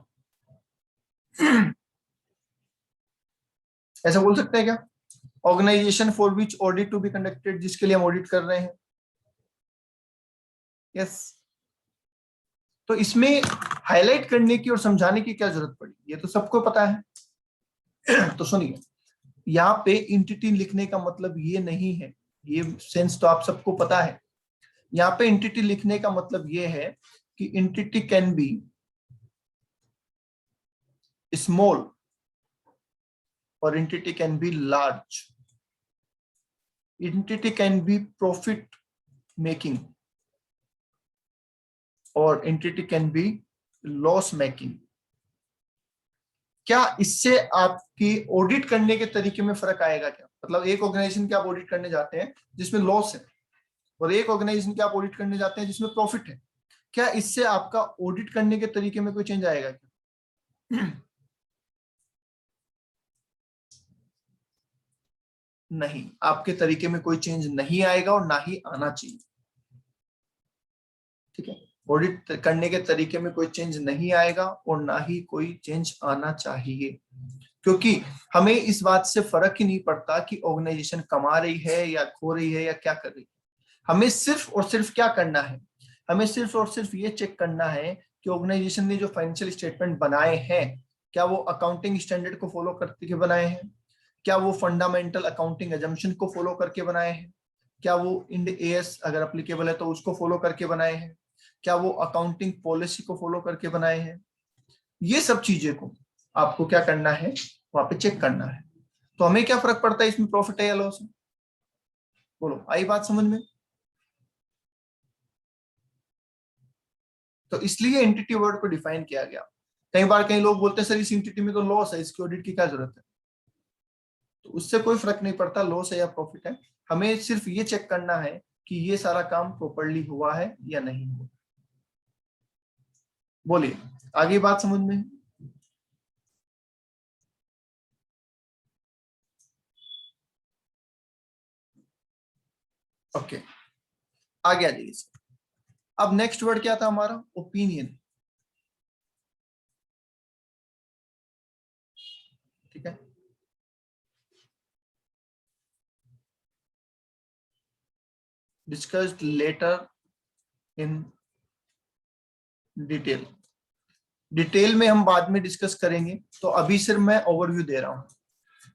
ऐसा बोल सकते हैं क्या? Organisation for which audit to be conducted, जिसके लिए हम ऑडिट कर रहे हैं। यस। तो इसमें हाईलाइट करने की और समझाने की क्या जरूरत पड़ी? ये तो सबको पता है। तो सुनिए, यहाँ पे इंटिटी लिखने का मतलब ये नहीं है, ये सेंस तो आप सबको पता है। यहाँ पे इंटिटी लिखने का मतलब ये है कि इंटिटी कैन बी स्मॉल और entity can be large. Entity can be profit making और entity can be loss making. क्या इससे आपकी ऑडिट करने के तरीके में फर्क आएगा क्या? मतलब एक ऑर्गेनाइजेशन के आप ऑडिट करने जाते हैं जिसमें लॉस है, और एक ऑर्गेनाइजेशन के आप ऑडिट करने जाते हैं जिसमें प्रॉफिट है, क्या इससे आपका ऑडिट करने के तरीके में कोई चेंज आएगा क्या? नहीं, आपके तरीके में कोई चेंज नहीं आएगा और ना ही आना चाहिए। ठीक है, ऑडिट करने के तरीके में कोई चेंज नहीं आएगा और ना ही कोई चेंज आना चाहिए, क्योंकि हमें इस बात से फर्क ही नहीं पड़ता कि ऑर्गेनाइजेशन कमा रही है या खो रही है या क्या कर रही है। हमें सिर्फ और सिर्फ क्या करना है? हमें सिर्फ और सिर्फ ये चेक करना है कि ऑर्गेनाइजेशन ने जो फाइनेंशियल स्टेटमेंट बनाए हैं, क्या वो अकाउंटिंग स्टैंडर्ड को फॉलो करके बनाए हैं? क्या वो फंडामेंटल अकाउंटिंग एजम्पशन को फॉलो करके बनाए हैं? क्या वो इंड एएस अगर अप्लीकेबल है तो उसको फॉलो करके बनाए हैं? क्या वो अकाउंटिंग पॉलिसी को फॉलो करके बनाए हैं? ये सब चीजें को आपको क्या करना है? वहां पे चेक करना है। तो हमें क्या फर्क पड़ता है इसमें प्रॉफिट है या लॉस है? बोलो, आई बात समझ में? तो इसलिए एंटिटी वर्ड को डिफाइन किया गया। कई बार कई लोग बोलते हैं सर इस एंटिटी में तो लॉस है, इसकी ऑडिट की क्या जरूरत है? तो उससे कोई फर्क नहीं पड़ता लॉस है या प्रॉफिट है, हमें सिर्फ ये चेक करना है कि ये सारा काम प्रॉपरली हुआ है या नहीं हुआ। बोलिए, आगे बात समझ में? ओके, आगे आ जाइए। अब नेक्स्ट वर्ड क्या था हमारा? ओपिनियन। ठीक है, discussed later in detail. Detail में हम बाद में डिस्कस करेंगे, तो अभी सिर्फ मैं ओवरव्यू दे रहा हूं।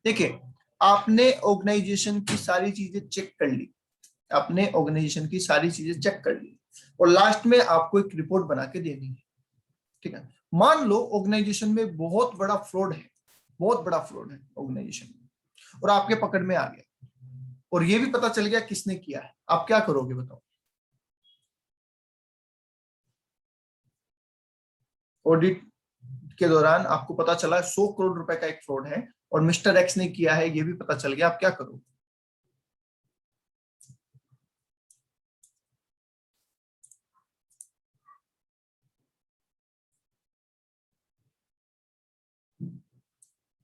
देखिए, आपने ऑर्गेनाइजेशन की सारी चीजें चेक कर ली, आपने ऑर्गेनाइजेशन की सारी चीजें चेक कर ली, और लास्ट में आपको एक रिपोर्ट बना के देनी है। ठीक है, मान लो ऑर्गेनाइजेशन में बहुत बड़ा फ्रॉड है, बहुत बड़ा फ्रॉड है ऑर्गेनाइजेशन में, और आपके पकड़ में आ गया, और ये भी पता चल गया किसने किया है, आप क्या करोगे बताओ? ऑडिट के दौरान आपको पता चला 100 करोड़ रुपए का एक फ्रॉड है और मिस्टर एक्स ने किया है, ये भी पता चल गया, आप क्या करोगे?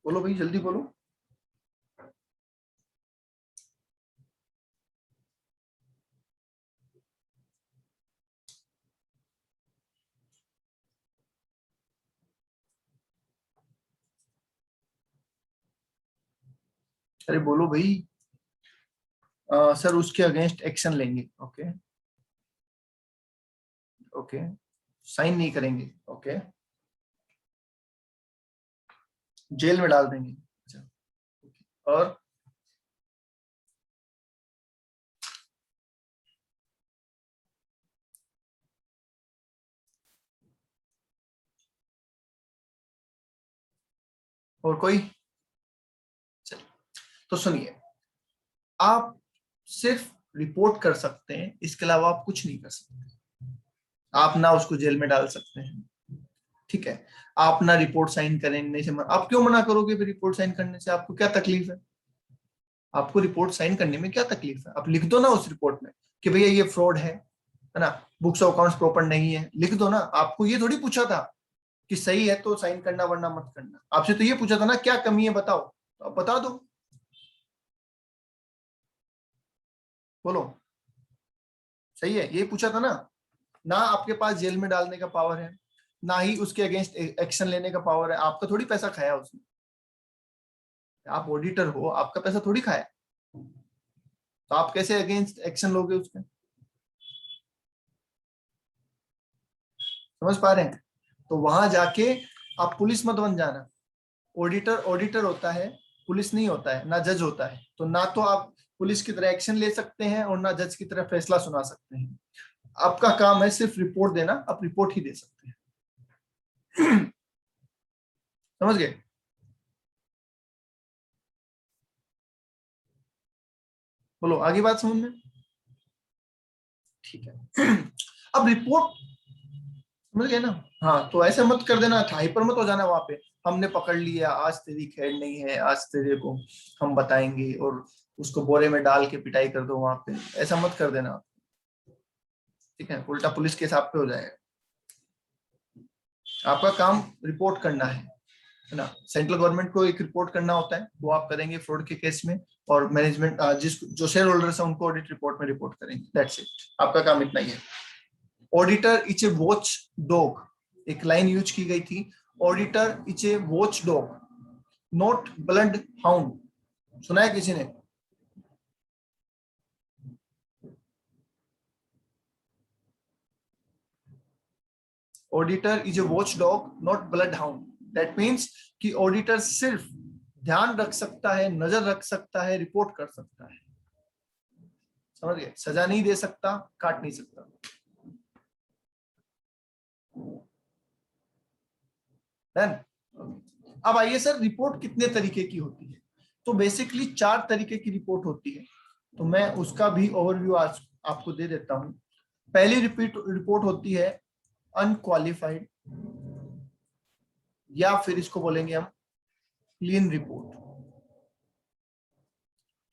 बोलो भाई, जल्दी बोलो। अरे बोलो भाई। सर उसके अगेंस्ट एक्शन लेंगे। ओके, ओके, साइन नहीं करेंगे। ओके, जेल में डाल देंगे। अच्छा, और और कोई? चलिए, तो सुनिए, आप सिर्फ रिपोर्ट कर सकते हैं, इसके अलावा आप कुछ नहीं कर सकते। आप ना उसको जेल में डाल सकते हैं, ठीक है, आप ना रिपोर्ट साइन करने से आप क्यों मना करोगे फिर? रिपोर्ट साइन करने से आपको क्या तकलीफ है? आपको रिपोर्ट साइन करने में क्या तकलीफ है? आप लिख दो ना उस रिपोर्ट में कि भैया ये फ्रॉड है ना, बुक्स ऑफ अकाउंट्स प्रॉपर नहीं है, लिख दो ना। आपको ये थोड़ी पूछा था कि सही है तो साइन करना वरना मत करना। आपसे तो ये पूछा था ना क्या कमी है बताओ, तो आप बता दो। बोलो, सही है, ये पूछा था ना। ना आपके पास जेल में डालने का पावर है, ना ही उसके अगेंस्ट एक्शन लेने का पावर है। आपका थोड़ी पैसा खाया उसने, आप ऑडिटर हो, आपका पैसा थोड़ी खाया, तो आप कैसे अगेंस्ट एक्शन लोगे उसके? समझ पा रहे हैं? तो वहां जाके आप पुलिस मत बन जाना। ऑडिटर ऑडिटर होता है, पुलिस नहीं होता है, ना जज होता है। तो ना तो आप पुलिस की तरह एक्शन ले सकते हैं और ना जज की तरह फैसला सुना सकते हैं। आपका काम है सिर्फ रिपोर्ट देना, आप रिपोर्ट ही दे सकते हैं। समझ गए? बोलो, आगे बात समझ में? ठीक है। अब रिपोर्ट समझ गए ना? हाँ, तो ऐसे मत कर देना, हाइपर मत हो जाना वहां पे। हमने पकड़ लिया, आज तेरी खैर नहीं है, आज तेरे को हम बताएंगे, और उसको बोरे में डाल के पिटाई कर दो वहां पे। ऐसा मत कर देना, ठीक है? उल्टा पुलिस के हिसाब पे हो जाएगा। आपका काम रिपोर्ट करना है ना? सेंट्रल गवर्नमेंट को एक रिपोर्ट करना होता है, वो आप करेंगे फ्रॉड के केस में। और मैनेजमेंट जिस जो शेयर होल्डर्स है उनको ऑडिट रिपोर्ट में रिपोर्ट करेंगे। दैट्स इट, आपका काम इतना ही है। Auditor is a watch dog, एक लाइन यूज की गई थी, auditor is a watch dog not blood hound. सुना है किसी ने? Auditor is a watch dog not blood hound. That means कि ऑडिटर सिर्फ ध्यान रख सकता है, नजर रख सकता है, रिपोर्ट कर सकता है। समझ गए? सजा नहीं दे सकता, काट नहीं सकता। डन। अब आइए सर, रिपोर्ट कितने तरीके की होती है? तो बेसिकली 4 तरीके की रिपोर्ट होती है, तो मैं उसका भी ओवरव्यू आज आपको दे देता हूं। पहली रिपोर्ट होती है अनक्वालिफाइड, या फिर इसको बोलेंगे हम क्लीन रिपोर्ट,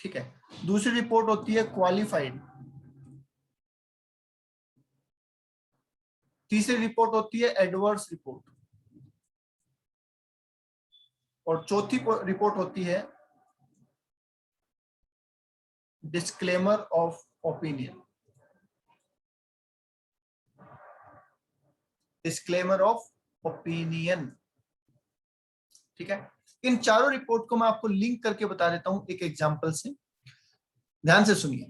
ठीक है। दूसरी रिपोर्ट होती है क्वालिफाइड। तीसरी रिपोर्ट होती है एडवर्स रिपोर्ट। और चौथी रिपोर्ट होती है disclaimer of opinion. Disclaimer of opinion, ठीक है। इन चारों रिपोर्ट को मैं आपको लिंक करके बता देता हूं एक एग्जांपल से, ध्यान से सुनिए।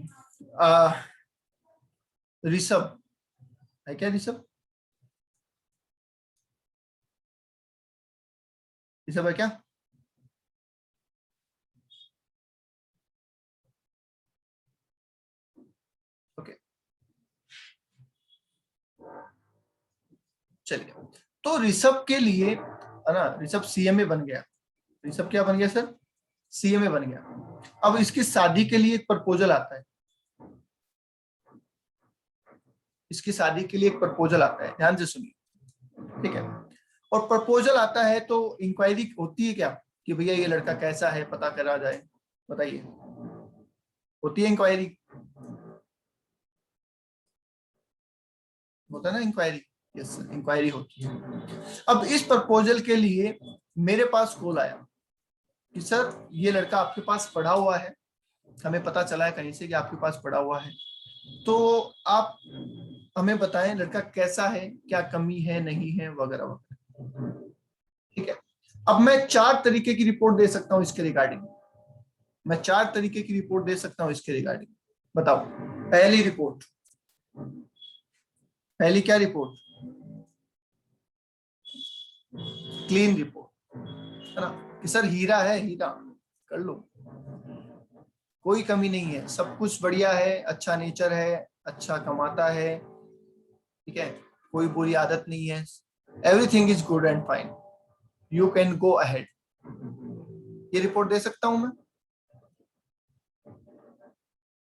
ऋषभ है क्या? ऋषभ, ऋषभ है क्या? ओके, चलिए। तो ऋषभ के लिए है ना, ऋषभ सीएमए बन गया। ऋषभ क्या बन गया सर? सीएमए बन गया। अब इसकी शादी के लिए एक प्रपोजल आता है, इसकी शादी के लिए एक प्रपोजल आता है, ध्यान से सुनिए, ठीक है। और प्रपोजल आता है तो इंक्वायरी होती है क्या कि भैया ये लड़का कैसा है, पता करा जाए? बताइए, होती है इंक्वायरी? होता है ना इंक्वायरी? यस, इंक्वायरी होती है। अब इस प्रपोजल के लिए मेरे पास कॉल आया कि सर ये लड़का आपके पास पढ़ा हुआ है, हमें पता चला है कहीं से कि आपके पास पढ़ा हुआ है, तो आप हमें बताएं लड़का कैसा है, क्या कमी है, नहीं है, वगैरह वगैरह, ठीक है। अब मैं 4 तरीके की रिपोर्ट दे सकता हूं इसके रिगार्डिंग। मैं 4 तरीके की रिपोर्ट दे सकता हूं इसके रिगार्डिंग। बताओ। पहली रिपोर्ट, पहली क्या रिपोर्ट? क्लीन रिपोर्ट, है ना, कि सर हीरा है, हीरा कर लो, कोई कमी नहीं है, सब कुछ बढ़िया है, अच्छा नेचर है, अच्छा कमाता है, ठीक है, कोई बुरी आदत नहीं है, everything is good and fine, you can go ahead. ये रिपोर्ट दे सकता हूं मैं?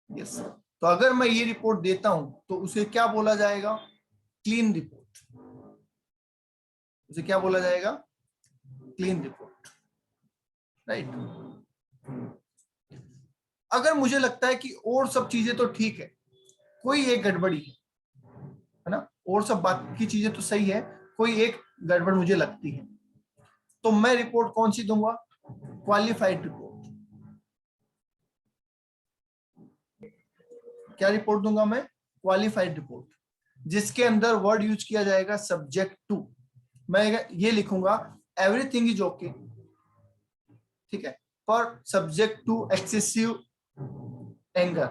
यस। तो अगर मैं ये रिपोर्ट देता हूं तो उसे क्या बोला जाएगा? Clean report. उसे क्या बोला जाएगा? Clean report, right. अगर मुझे लगता है कि और सब चीजें तो ठीक है, कोई एक गड़बड़ी है ना, और सब बाकी चीजें तो सही है, कोई एक गड़बड़ मुझे लगती है, तो मैं रिपोर्ट कौन सी दूंगा? Qualified report. क्या रिपोर्ट दूंगा मैं? क्वालिफाइड रिपोर्ट, जिसके अंदर वर्ड यूज किया जाएगा सब्जेक्ट टू। मैं ये लिखूंगा एवरीथिंग इज ओके, ठीक है, पर सब्जेक्ट टू एक्सेसिव एंगर,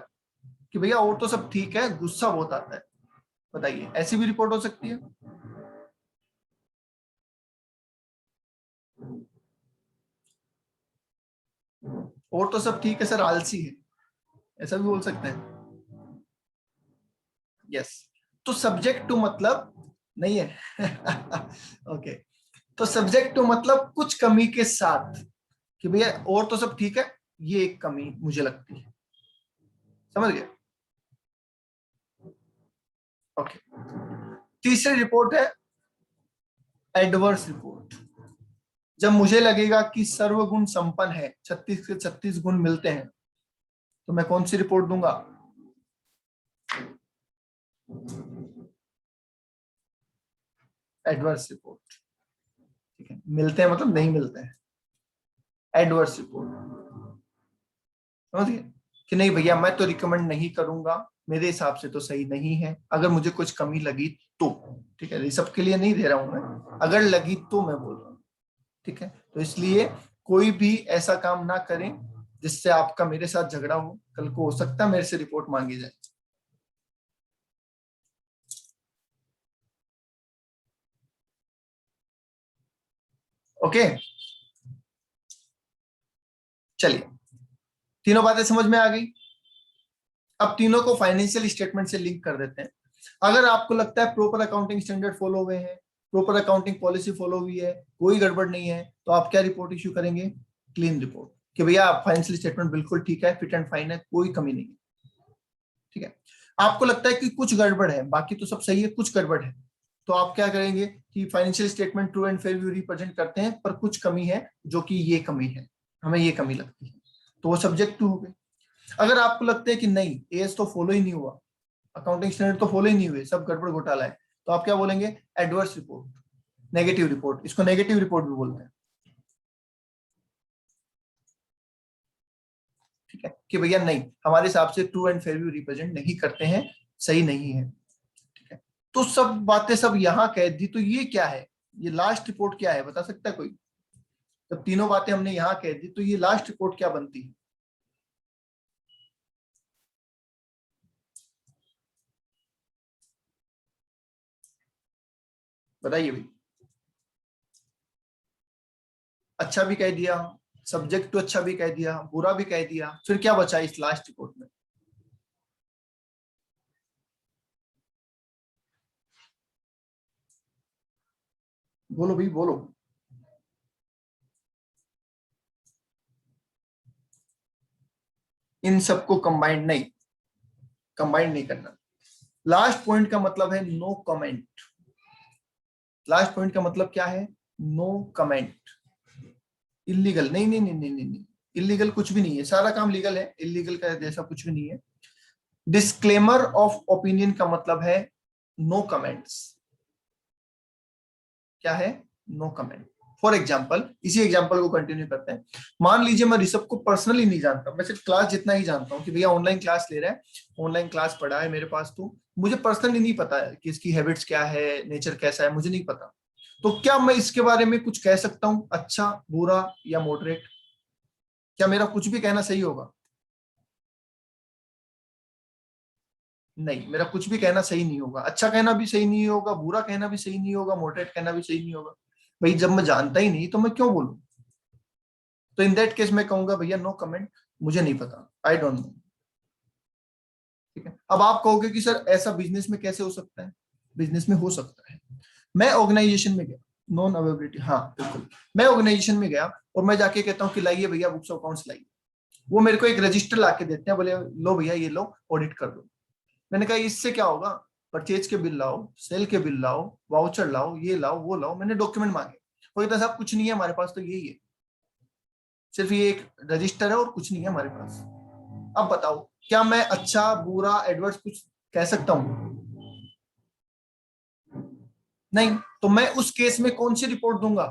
कि भैया और तो सब ठीक है, गुस्सा बहुत आता है। बताइए, ऐसी भी रिपोर्ट हो सकती है? और तो सब ठीक है सर, आलसी है, ऐसा भी बोल सकते हैं। यस। तो सब्जेक्ट टू मतलब नहीं है ओके। तो सब्जेक्ट टू मतलब कुछ कमी के साथ, कि भैया और तो सब ठीक है, ये एक कमी मुझे लगती है। समझ गए? ओके। तीसरी रिपोर्ट है एडवर्स रिपोर्ट। जब मुझे लगेगा कि सर्वगुण संपन्न है, 36 के 36 गुण मिलते हैं, तो मैं कौन सी रिपोर्ट दूंगा? Adverse report. ठीक है, मिलते हैं मतलब नहीं मिलते हैं, एडवर्स रिपोर्ट। समझ गए कि नहीं भैया, मैं तो रिकमेंड नहीं करूंगा, मेरे हिसाब से तो सही नहीं है, अगर मुझे कुछ कमी लगी तो। ठीक है, ये सबके लिए नहीं दे रहा हूं मैं, अगर लगी तो मैं बोल रहा हूँ। ठीक है, तो इसलिए कोई भी ऐसा काम ना करें जिससे आपका मेरे साथ झगड़ा हो, कल को हो सकता है मेरे से रिपोर्ट मांगी जाए। ओके, चलिए, तीनों बातें समझ में आ गई। अब तीनों को फाइनेंशियल स्टेटमेंट से लिंक कर देते हैं। अगर आपको लगता है प्रॉपर अकाउंटिंग स्टैंडर्ड फॉलो हुए हैं, प्रॉपर अकाउंटिंग पॉलिसी फॉलो हुई है, कोई गड़बड़ नहीं है, तो आप क्या रिपोर्ट इश्यू करेंगे? क्लीन रिपोर्ट, कि भैया फाइनेंशियल स्टेटमेंट बिल्कुल ठीक है, फिट एंड फाइन है, कोई कमी नहीं है। ठीक है। आपको लगता है कि कुछ गड़बड़ है, बाकी तो सब सही है, कुछ गड़बड़ है, तो आप क्या करेंगे कि financial statement true and fair view represent करते हैं, पर कुछ कमी है, जो कि ये कमी है, हमें ये कमी लगती है, तो वो सब्जेक्ट टू हो गए। अगर आपको लगता है कि नहीं, एएस तो फॉलो ही नहीं हुआ, अकाउंटिंग स्टैंडर्ड तो फॉलो ही नहीं हुए, सब गड़बड़ घोटाला है, तो आप क्या बोलेंगे? Adverse report, negative report. इसको नेगेटिव रिपोर्ट भी बोलते हैं। ठीक है, कि भैया नहीं, हमारे हिसाब से true and fair view represent नहीं करते हैं, सही नहीं है। ठीक है, तो सब बातें सब यहां कह दी, तो ये क्या है? ये लास्ट रिपोर्ट क्या है, बता सकता है कोई? जब तीनों बातें हमने यहां कह दी, तो ये लास्ट रिपोर्ट क्या बनती है? बताइए भाई। अच्छा भी कह दिया, सब्जेक्ट तो अच्छा भी कह दिया, बुरा भी कह दिया, फिर क्या बचा इस लास्ट रिपोर्ट में? बोलो भाई बोलो। इन सबको कंबाइंड नहीं, कंबाइंड नहीं करना। लास्ट पॉइंट का मतलब है नो कमेंट। लास्ट पॉइंट का मतलब क्या है? No comment. इलीगल नहीं, नहीं नहीं नहीं नहीं नहीं, इलीगल कुछ भी नहीं है, सारा काम लीगल है, इलीगल का जैसा कुछ भी नहीं है। डिस्क्लेमर ऑफ ओपिनियन का मतलब है नो कमेंट्स। क्या है? No comment. फॉर एग्जाम्पल, इसी एग्जाम्पल को कंटिन्यू करते हैं। मान लीजिए मैं ऋषभ को पर्सनली नहीं जानता, मैं सिर्फ क्लास जितना ही जानता हूँ कि भैया ऑनलाइन क्लास ले रहा है, ऑनलाइन क्लास पढ़ा है मेरे पास, तो मुझे पर्सनली नहीं पता है कि इसकी हैबिट्स क्या है, नेचर कैसा है, मुझे नहीं पता। तो क्या मैं इसके बारे में कुछ कह सकता हूँ, अच्छा, बुरा या मॉडरेट? क्या मेरा कुछ भी कहना सही होगा? नहीं, मेरा कुछ भी कहना सही नहीं होगा, अच्छा कहना भी सही नहीं होगा, बुरा कहना भी सही नहीं होगा, मॉडरेट कहना भी सही नहीं होगा। भाई जब मैं जानता ही नहीं तो मैं क्यों बोलूं? तो इन दैट केस मैं कहूंगा भैया नो कमेंट, मुझे नहीं पता, आई डोंट नो। ठीक है, अब आप कहोगे कि सर ऐसा बिजनेस में कैसे हो सकता है? बिजनेस में हो सकता है। मैं ऑर्गेनाइजेशन में गया, नॉन अवेलेबिलिटी, हाँ बिल्कुल। मैं ऑर्गेनाइजेशन में गया और मैं जाके कहता हूँ कि लाइए भैया बुक्स ऑफ अकाउंट्स लाइए, वो मेरे को एक रजिस्टर ला के देते हैं, बोले लो भैया ये लो ऑडिट कर दो। मैंने कहा इससे क्या होगा, परचेज के बिल लाओ, सेल के बिल लाओ, वाउचर लाओ, ये लाओ वो लाओ, मैंने डॉक्यूमेंट मांगे। वो कहता साहब कुछ नहीं है हमारे पास, तो यही है, सिर्फ ये एक रजिस्टर है और कुछ नहीं है हमारे पास। अब बताओ क्या मैं अच्छा बुरा एडवर्स कुछ कह सकता हूँ? नहीं। तो मैं उस केस में कौन सी रिपोर्ट दूंगा?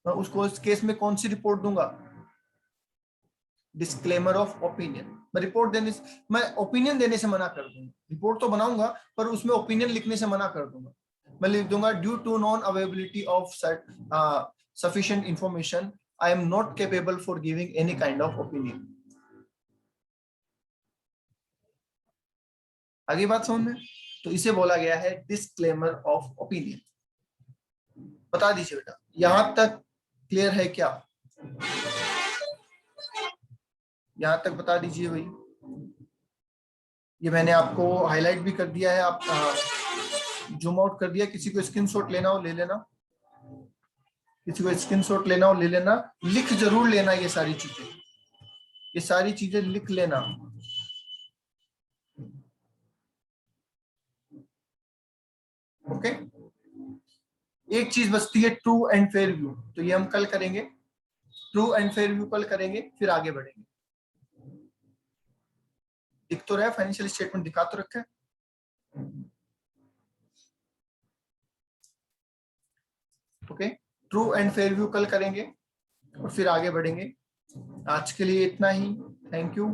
मैं उस केस में कौन सी रिपोर्ट दूंगा? Disclaimer of opinion. मैं रिपोर्ट देने से, मैं ओपिनियन देने से मना कर दूंगा, रिपोर्ट तो बनाऊंगा पर उसमें ओपिनियन लिखने से मना कर दूंगा। मैं लिख दूंगा due to non availability of sufficient information I am not capable for giving any kind of opinion. आगे बात समझ में? तो इसे बोला गया है डिस्क्लेमर ऑफ ओपिनियन। बता दीजिए बेटा, यहां तक क्लियर है क्या? यहां तक बता दीजिए भाई। ये मैंने आपको हाईलाइट भी कर दिया है, आप जूम आउट कर दिया। किसी को स्क्रीनशॉट लेना हो ले लेना, किसी को स्क्रीनशॉट लेना हो ले लेना, लिख जरूर लेना ये सारी चीजें, ये सारी चीजें लिख लेना। ओके। एक चीज बचती है ट्रू एंड फेयर व्यू, तो ये हम कल करेंगे। ट्रू एंड फेयर व्यू कल करेंगे, फिर आगे बढ़ेंगे। दिख तो रहा है, फाइनेंशियल स्टेटमेंट दिखा तो रखा है। Okay, true and fair view कल करेंगे और फिर आगे बढ़ेंगे। आज के लिए इतना ही। Thank you.